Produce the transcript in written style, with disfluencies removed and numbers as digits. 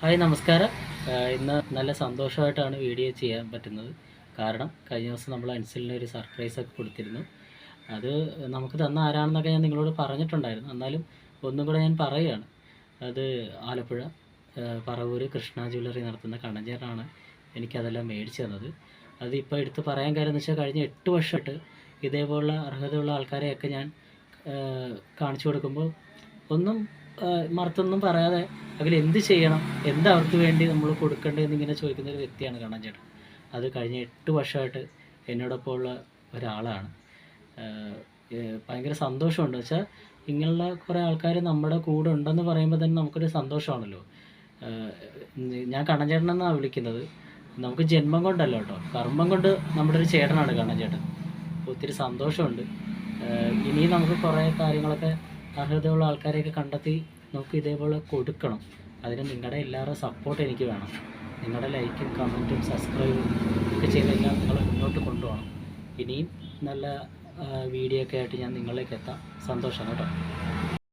Hi നമസ്കാരം. ഇന്ന് നല്ല സന്തോഷമായിട്ടാണ് വീഡിയോ ചെയ്യാൻ പറ്റുന്നത്. കാരണം കഴിഞ്ഞ ദിവസം നമ്മൾ അൻസിലിന് ഒരു സർപ്രൈസൊക്കെ കൊടുത്തിരുന്നു. അത് നമുക്ക് തന്ന ആരാണെന്നൊക്കെ ഞാൻ നിങ്ങളോട് പറഞ്ഞിട്ടുണ്ടായിരുന്നു. എന്നാലും ഒന്നും കൂടെ ഞാൻ പറയുകയാണ്. അത് ആലപ്പുഴ പറവൂർ കൃഷ്ണ ജ്വല്ലറി നടത്തുന്ന കണ്ണഞ്ചേട്ടനാണ് എനിക്കതെല്ലാം മേടിച്ചു തന്നത്. അതിപ്പോൾ എടുത്ത് പറയാൻ കാര്യം എന്ന് വെച്ചാൽ കഴിഞ്ഞ 8 വർഷമായിട്ട് ഇതേപോലുള്ള അർഹതയുള്ള ആൾക്കാരെയൊക്കെ ഞാൻ കാണിച്ചു കൊടുക്കുമ്പോൾ ഒന്നും മറുത്തൊന്നും പറയാതെ അതിലെന്ത് ചെയ്യണം, എന്താ അവർക്ക് വേണ്ടി നമ്മൾ കൊടുക്കേണ്ടതെന്നിങ്ങനെ ചോദിക്കുന്ന ഒരു വ്യക്തിയാണ് കണ്ണൻ ചേട്ടൻ. അത് കഴിഞ്ഞ 8 വർഷമായിട്ട് എന്നോടൊപ്പം ഉള്ള ഒരാളാണ്. ഭയങ്കര സന്തോഷമുണ്ട്. വെച്ചാൽ ഇങ്ങനെയുള്ള കുറേ ആൾക്കാർ നമ്മുടെ കൂടെ ഉണ്ടെന്ന് പറയുമ്പോൾ തന്നെ നമുക്കൊരു സന്തോഷമാണല്ലോ. ഞാൻ കണ്ണൻ ചേട്ടനെന്നാണ് വിളിക്കുന്നത്. നമുക്ക് ജന്മം കൊണ്ടല്ല കേട്ടോ, കർമ്മം കൊണ്ട് നമ്മുടെ ഒരു ചേട്ടനാണ് കണ്ണൻ ചേട്ടൻ. ഒത്തിരി സന്തോഷമുണ്ട്. ഇനിയും നമുക്ക് കുറേ കാര്യങ്ങളൊക്കെ അർഹതയുള്ള ആൾക്കാരെയൊക്കെ കണ്ടെത്തി നമുക്ക് ഇതേപോലെ കൊടുക്കണം. അതിന് നിങ്ങളുടെ എല്ലാവരുടെ സപ്പോർട്ട് എനിക്ക് വേണം. നിങ്ങളുടെ ലൈക്കും കമൻറ്റും സബ്സ്ക്രൈബും ഒക്കെ ചെയ്തെല്ലാം നിങ്ങൾ മുന്നോട്ട് കൊണ്ടുപോകണം. ഇനിയും നല്ല വീഡിയോ ഒക്കെ ആയിട്ട് ഞാൻ നിങ്ങളിലേക്ക് എത്താം. സന്തോഷം കേട്ടോ.